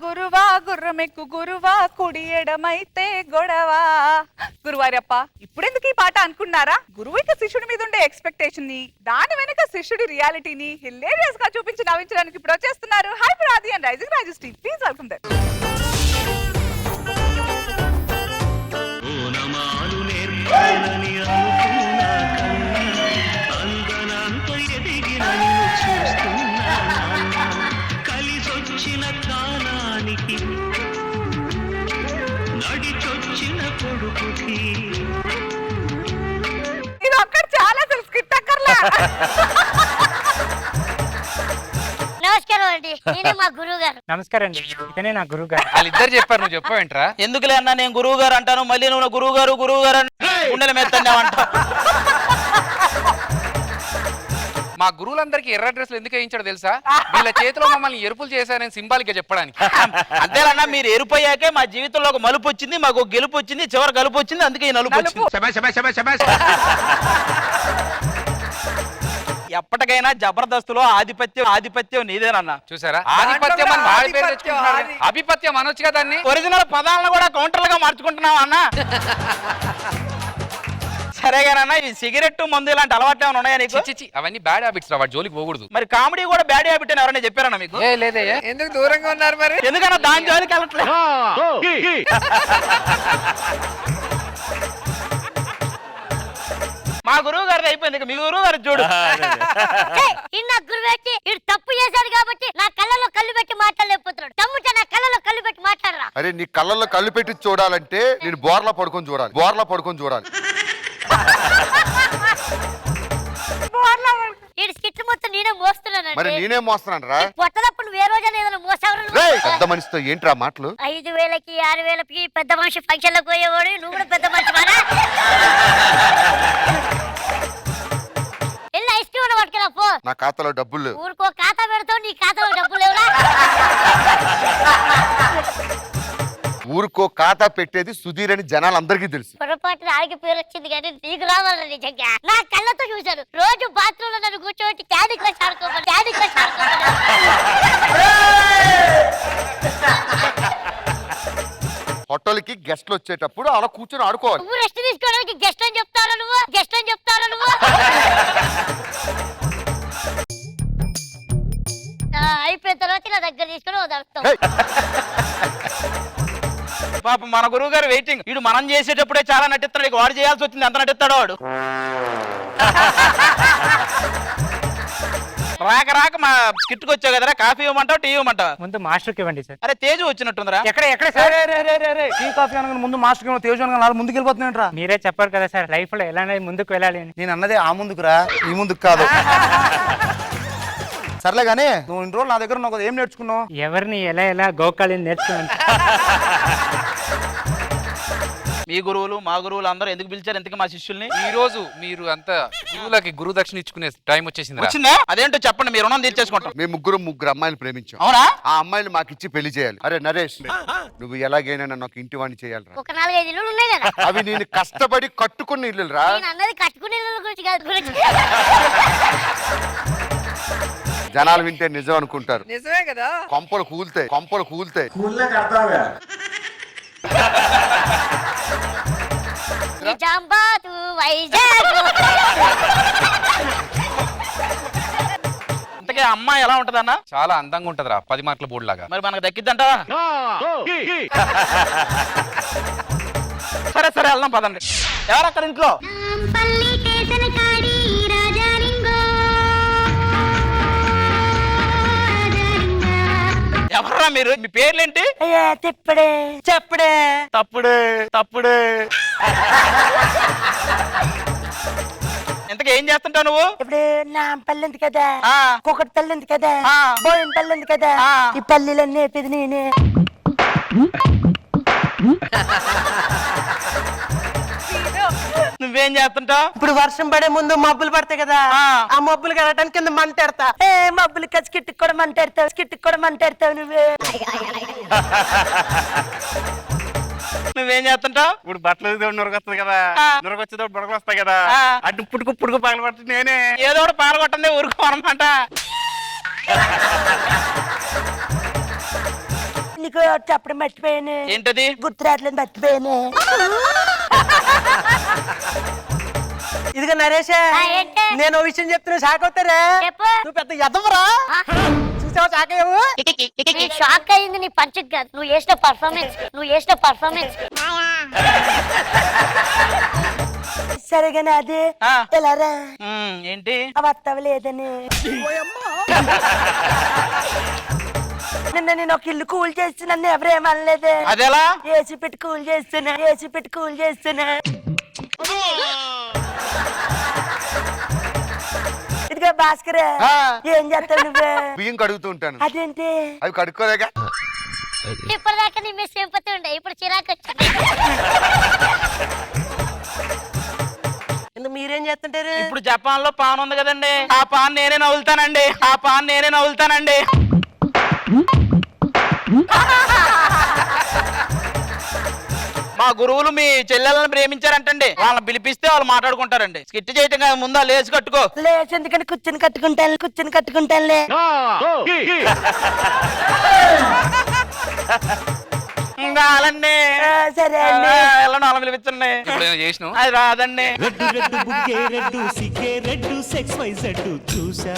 గురువా గుర్రమెక్కు గురువా కుడి ఎడమైతే గొడవ. గురువారప్ప ఇప్పుడెందుకు ఈ పాట అనుకున్నారా? గురువు ఇక శిష్యుడి మీద ఉండే ఎక్స్పెక్టేషన్ ని, దాని వెనక శిష్యుడి రియాలిటీని హిలేరియస్ గా చూపించి నవ్వించడానికి ఇప్పుడు వచ్చేస్తున్నారు hyper Aadi and rising Rajesh team. Please welcome them. ఇది ఒక్కటి చాలా అసలు స్కిట్ అక్కర్లా. నమస్కారం అండి, నేనే మా గురువు గారు. నమస్కారం అండి, ఇతనే నా గురువు గారు. వాళ్ళిద్దరు చెప్పారు, నువ్వు చెప్పావేంట్రా? ఎందుకులే అన్నా, నేను గురువు గారు అంటాను, మళ్ళీ నువ్వు గురువు గారు ఉండలే మెత్తావంట. మా గురువులందరికీ ఎర్ర డ్రెస్లు ఎందుకు వేయించాడు తెలుసా? వీళ్ళ చేతిలో మమ్మల్ని ఎరుపులు చేశారని సింబాలిక్ గా చెప్పడానికి. అంతేలన్నా, మీరు ఎరుపయ్యాకే మా జీవితంలో ఒక మలుపు వచ్చింది, మాకు గెలుపు వచ్చింది, చివరి గలుపు వచ్చింది, అందుకే ఈ నలుపు వచ్చింది. ఎప్పటికైనా జబర్దస్తులో ఆధిపత్యం నీదేనన్నా. చూసారా? ఆధిపత్యం అని వాడి పేరు తెచ్చుకుంటున్నాడు. ఆధిపత్యం అనొచ్చు కదా దాన్ని. ఒరిజినల్ పదాలను కూడా కౌంటర్లుగా మార్చుకుంటున్నావా అన్న? సరేగానన్నా, ఈ సిగరెట్ మందు ఇలాంటి అలవాట్లు ఏమైనా ఉన్నాయా నీకు? చిచ్చి, అవన్నీ బ్యాడ్ హ్యాబిట్స్ రా, వాడి జోలికి పోకూడదు. మరి కామెడీ కూడా బ్యాడ్ హ్యాబిట్ అని ఎవరైనా చెప్పారన్నా మీకు? లేదే. ఎందుకు దూరంగా ఉన్నారు మరి? ఎందుకన్నా దాని జోలికి వెళ్ళట్లేదు. మా గురువు గారిది అయిపోయింది, మీ గురువు గారు చూడు. నా గురువు పెట్టి ఇడు తప్పు చేశాడు కాబట్టి నా కళ్ళలో కళ్ళు పెట్టి మాట్లాడలేకపోతున్నాడు. తమ్ముట నా కళ్ళలో కళ్ళు పెట్టి మాట్లాడరా. అరే, నీ కళ్ళల్లో కళ్ళు పెట్టి చూడాలంటే నేను బోర్లా పడుకొని చూడాలి. ఇడు స్కిట్ మొత్తం నేనే మోస్తున్నాను. మరి నేనే మోస్తున్నాను రా. పొట్టదప్పుడు నువ్వు ఏ రోజైనా ఏదైనా మోసావు? పెద్ద మనిషితో ఏంట్రా మాటలు? 5,000కి 6,000కి పెద్ద మనిషి ఫంక్షన్ లో పోయేవాడు, నువ్వు కూడా పెద్ద మనిషి మారా. వెళ్ళి ఐస్ క్రీమ్ పట్టుకురా పో. నా ఖాతాలో డబ్బులు లేవు. ఊరికో ఖాతా పెడతావు, నీ ఖాతాలో డబ్బులు లేవురా. ఊరికో ఖాతా పెట్టేది సుధీర్ అని జనాలందరికీ తెలుసు. పొరపాటున ఆడికి పేరు వచ్చింది కానీ నీకు రావాలి నిజంగా. నా కళ్ళతో చూశాను, రోజు బాత్రూమ్ లో నన్ను కూర్చోబెట్టి క్యాండీ క్రష్ ఆడుకోమని. హోటల్కి గెస్ట్లు వచ్చేటప్పుడు అలా కూర్చొని ఆడుకోవాలి. నువ్వు రెస్ట్ తీసుకోవడానికి గెస్ట్ అని చెప్తారా నువ్వు? అయిపోయిన తర్వాత నా దగ్గర తీసుకొని వదలుతావు. పాప మన గురువు గారు వెయిటింగ్. వీడు మనం చేసేటప్పుడే చాలా నటిస్తాడు, ఇక వాడు చేయాల్సి వచ్చింది, ఎంత నటిస్తాడు వాడు. రాక మా స్కిట్ కి వచ్చావు కదరా, కాఫీ ఇవ్వమంటావు, టీ ఇవ్వమంటావు? ముందు మాస్టర్కి ఇవ్వండి సార్. అరే తేజు వచ్చినట్టుందిరా. ఎక్కడ సార్? టీ కాఫీ అనగా ముందు మాస్టర్ తేజు అనగా ముందుకు వెళ్ళిపోతున్నాయంట్రా. మీరే చెప్పారు కదా సార్, లైఫ్ లో ఎలా ముందుకు వెళ్ళాలి అని. నేను అన్నదే ఆ ముందుకురా, ఈ ముందుకు కాదు. సర్లే గానీ, నువ్వు ఇన్ని రోజులు నా దగ్గర ఉన్నావు, ఏం నేర్చుకున్నావు? ఎవరిని ఎలా గోకాలని నేర్చుకున్నాను. మీ గురువులు మా గురువులు అందరూ ఎందుకు పిలిచారు ఎందుకు మా శిష్యుల్ని? ఈ రోజు మీరు అంతా గురువులకి గురు దక్షిణ ఇచ్చుకునే టైం వచ్చేసింది. వచ్చిందా? అదేంటో చెప్పండి, మీరు రుణం తీర్చేసుకుంటాం. మేము ముగ్గురు అమ్మాయిలు ప్రేమించాం. అవునా? ఆ అమ్మాయిలు మాకు ఇచ్చి పెళ్లి చేయాలి. అరే నరేష్, నువ్వు ఎలాగైనా నాకు ఇంటి వాడిని చేయాలి. ఒక 4-5 ఇల్లులు ఉన్నాయి కదా, అవి నేను కష్టపడి కట్టుకున్న ఇల్లు రా. నేను అన్నది కట్టుకునే ఇల్లుల గురించి కాదు. జనాలు వింటే నిజం అనుకుంటారు. నిజమే కదా. కొంపలు కూల్తాయి. నిజామాబాద్, వైజాగ్. ఇంతకీ అమ్మాయి ఎలా ఉంటదన్నా? చాలా అందంగా ఉంటదిరా, 10 మార్కుల బోర్డు లాగా. మరి మనకు దక్కిద్దంటావా? సరే వెళ్దాం పదండి. ఎవరక్కడ ఇంట్లో? ఎవరా మీరు? మీ పేర్లేంటి? చెప్పడే తప్పుడే. ఇంతకీ ఏం చేస్తుంటావు నువ్వు? ఇప్పుడు నా పల్లె ఉంది కదా, ఆ. కుక్కటి పల్లె ఉంది కదా, ఆ. బోయిన పల్లె ఉంది కదా, ఆ. ఈ పల్లెలన్నీ నేర్పేది నేనే. నువ్వేం చేస్తుంటావు? ఇప్పుడు వర్షం పడే ముందు మబ్బులు పడతాయి కదా, ఆ మబ్బులు కడటానికి కింద మంట ఎడతా. మబ్బులు కదా స్కిట్కి కూడా మంట ఎడతావు నువ్వే. నువ్వేం చేస్తుంటావు? ఇప్పుడు బట్టలు నురగొస్తుంది కదా, నురగొచ్చేటప్పుడు బుడగలు వస్తాయి కదా, అటు పుట్టుకు పగలు పట్టి నేనే ఏదో ఒకటి పాల్గొట్టండి ఊరుకో అనమాట. నీకు చెప్పడం మర్చిపోయాను. ఏంటది? గుర్తు రావట్లేదు, మర్చిపోయాను. ఇదిగో నరేష్, ఏంటి? నేను ఓ విషయం చెప్తున్నా, షాక్ అవుతారా? చెప్పు. నువ్వు పెద్ద ఎదవరా, చూసావా? షాక్ అయ్యావు. నీ షాక్ అయింది నీ పంచకు కాదు, నువ్వు చేసిన పర్ఫార్మెన్స్. సరేగానే అది ఆ. ఎలారా ఏంటి? అవి వస్తావలేదని నిన్న నేను ఒక ఇల్లు కూల్ చేసి నన్ను ఎవరేమనలేదు. అదెలా? ఏసీ పెట్టి కూల్ చేస్తున్నా. ఇదిగో భాస్కర్, ఆ. ఏం చేస్తావు నువ్వు? బియ్యం కడుగుతూ ఉంటాను. అదేంటి? అవి కడుక్కోలేక ఇప్పటిదాకా నీ మీద సింపతి ఉండే, ఇప్పుడు చిరాకు వచ్చింది. మీరేం చేస్తుంటారు? ఇప్పుడు జపాన్ లో పాన్ ఉంది కదండి, ఆ పాన్ నేనే నవ్వులుతానండి. మా గురువులు మీ చెల్లెలను ప్రేమించారంటండి, వాళ్ళని పిలిపిస్తే వాళ్ళు మాట్లాడుకుంటారండి. స్కిట్ చేయటం కాదు, ముందు ఆ లేచి కట్టుకో. లేచి ఎందుకని కూర్చొని కట్టుకుంటానులే. కావాలండి. సరే అండి. వెళ్ళండి, వాళ్ళని పిలిపించండి. ఇప్పుడు ఏమైనా చేసినావు? అది రాదండి. రెడ్డు రెడ్డు బుగ్గే రెడ్డు సిగ్గే రెడ్డు సెక్స్ వై జెడ్డు చూసా.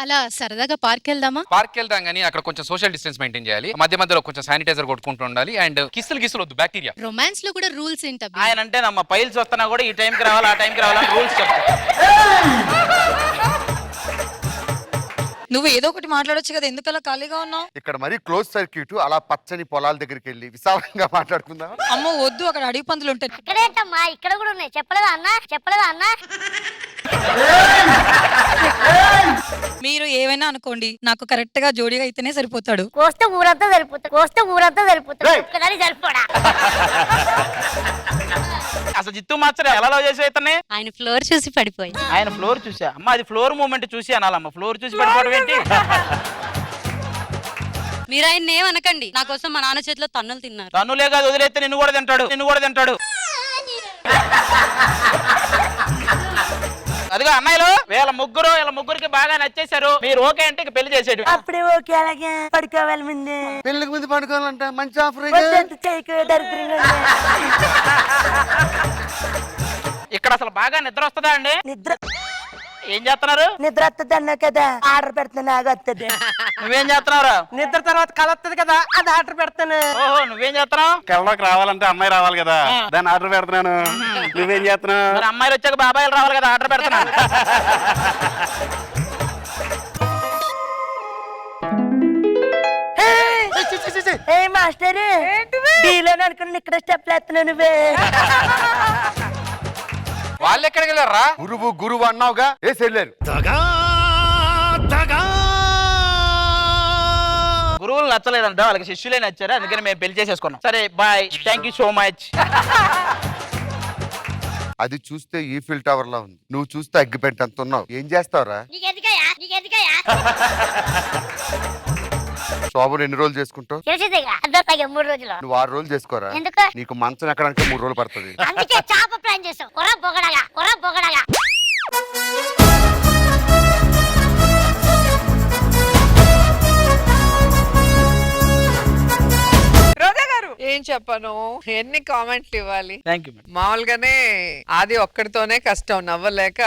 అలా సరదాగా పార్క్ వెళ్దామా? పార్క్ వెళ్దాం కానీ అక్కడ కొంచెం సోషల్ డిస్టెన్స్ మెయింటైన్ చేయాలి. మధ్యలో కొంచెం శానిటైజర్ కొట్టుకుంటూ ఉండాలి. అండ్ కిస్సులు వద్దు, బ్యాక్టీరియా. రొమాన్స్ లో కూడా రూల్స్ ఏంటబ్బి? ఆయన అంటే నమ్మ పైల్స్ వస్తున్నా కూడా ఈ టైంకి రావాలి, ఆ టైంకి రావాలి రూల్స్ చెప్తారు. నువ్వు ఏదో ఒకటి మాట్లాడొచ్చు కదా, ఎందుకు అలా ఖాళీగా ఉన్నావు? ఇక్కడ మరీ క్లోజ్ సర్క్యూట్, అలా పచ్చని పొలాల దగ్గరికి వెళ్ళి విశాలంగా మాట్లాడుకుందాం. అమ్మో వద్దు, అక్కడ అడవి పందులు ఉంటాయి. ఇక్కడేంటమ్మా, ఇక్కడ కూడా ఉన్నాయి. చెప్పలేదా అన్న? మీరు ఏమైనా అనుకోండి, నాకు కరెక్ట్ గా జోడీగా అయితేనే సరిపోతాడు. కోస్తే ఊరంతా సరిపోతుంది. ఒక్కదాని సరిపోడా? అసలు జిత్తు మాస్టర్ ఎలా లవ్ చేసి ఇతన్ని? ఆయన ఫ్లోర్ చూసి పడిపోయి. ఆయన ఫ్లోర్ చూసా అమ్మ, అది ఫ్లోర్ మూమెంట్ చూసి అనాలమ్మ, ఫ్లోర్ చూసి పడిపోవడం ఏంటి? మీరు ఆయన ఏమనకండి, నా కోసం మా నాన్న చేతిలో తన్నులు తిన్నారు. తన్నులే కాదు, వదిలేస్తే నిన్ను కూడా తింటాడు. అదిగో అన్నయ్యలు, వీళ్ళ ముగ్గురికి బాగా నచ్చేశారు. మీరు ఓకే అంటే ఇక పెళ్లి చేసేడు. అప్పుడే ఓకే, అలాగే పడుకోవాలి ముందు. పెళ్లికి ముందు పండుకోవాలంట, మంచి ఆఫర్. వద్దు, చేయకు, దరిద్రంగా ఉంది. ఇక్కడ అసలు బాగా నిద్ర వస్తుందా అండి? నిద్ర ఏం చేస్తున్నారు? నిద్ర వస్తుంది అన్నా కదా, ఆర్డర్ పెడుతున్నా, నాకు వస్తుంది. నువ్వేం చేస్తున్నావురా? నిద్ర తర్వాత కళ వస్తుంది కదా, అది ఆర్డర్ పెడతాను. ఓహో, నువ్వేం చేస్తున్నావు? కళ్ళలోకి రావాలంటే అమ్మాయి రావాలి కదా, దాన్ని ఆర్డర్ పెడుతున్నాను. నువ్వేం చేస్తున్నావు? మరి అమ్మాయిలు వచ్చాక బాబాయిలు రావాలి కదా, ఆర్డర్ పెడుతున్నాను. ఏ మాస్టర్, డీలో అనుకుని ఇక్కడ స్టెప్ వేస్తున్నావు నువ్వే. వాళ్ళు ఎక్కడికి వెళ్ళారా? గురువు అన్నావుగా, వేసి వెళ్ళారు. గురువులు నచ్చలేదంట, వాళ్ళకి శిష్యులే నచ్చారు, అందుకని మేము పెళ్లి చేసేసుకున్నాం. సరే bye, thank you so much. అది చూస్తే ఈఫిల్ టవర్ లా ఉంది, నువ్వు చూస్తే అగ్గిపెట్ట అంత ఉన్నావు. ఏం చేస్తావురా? నీకెందుకయ్యా? శోభను ఎన్ని రోజులు చేసుకుంటావు? తెలిసిందేగా, అర్థం 3 రోజులు. నువ్వు 6 రోజులు చేసుకోరా? ఎందుకు? నీకు మంచం ఎక్కడానికి 3 రోజులు పడుతుంది. అందుకే చాప ప్లాన్ చేసాం. కొర బొగడగా. రోజా గారు, ఏం చెప్పను, ఎన్ని కామెంట్లు ఇవ్వాలి? Thank you madam. మామూలుగానే ఆది ఒక్కడితోనే కష్టం, నవ్వలేక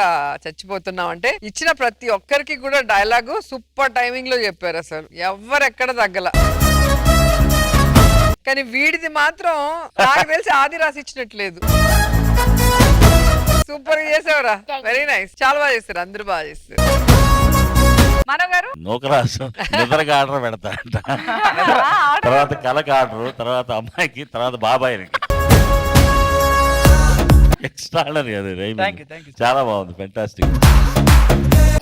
చచ్చిపోతున్నాం. అంటే ఇచ్చిన ప్రతి ఒక్కరికి కూడా డైలాగు సూపర్ టైమింగ్ లో చెప్పారు, అసలు ఎవ్వరెక్కడ తగ్గల. కానీ వీడిది మాత్రం నాకు తెలిసి ఆది రాసి ఇచ్చినట్లేదు. సూపర్ చేసావురా, వెరీ నైస్, చాలా బాగా చేస్తారు, అందరూ బాగా చేస్తారు. మనో గారు, నూకరాజు నిద్రకి ఆర్డర్ పెడతాడంట, తర్వాత కళకి ఆర్డర్, తర్వాత అమ్మాయికి, తర్వాత బాబాయికి. ఎక్స్ట్రాడనరీ అది Thank you, thank you. చాలా బాగుంది, ఫెంటాస్టిక్.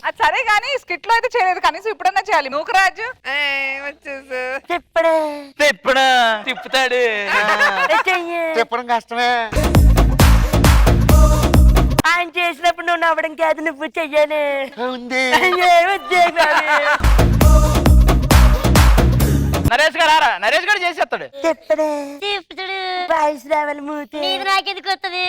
అది సరే గానీ స్కిట్ లో అయితే చేయలేదు, కనీసం ఇప్పుడన్నా చేయాలి. నూకరాజు వచ్చేసా తిప్పుతాడు. చెప్పడం కష్టమే. ఆయన చేసినప్పుడు నువ్వు నవ్వడం కాదు, నువ్వు చెయ్యాలి. ఉంది. నరేష్ గారు రారా, నరేష్ గారు చేసేస్తాడు. తిప్పడే తిప్పుతుడు. వాయిస్ రావాలి మూతి. నీది నాకెందుకు వస్తుంది?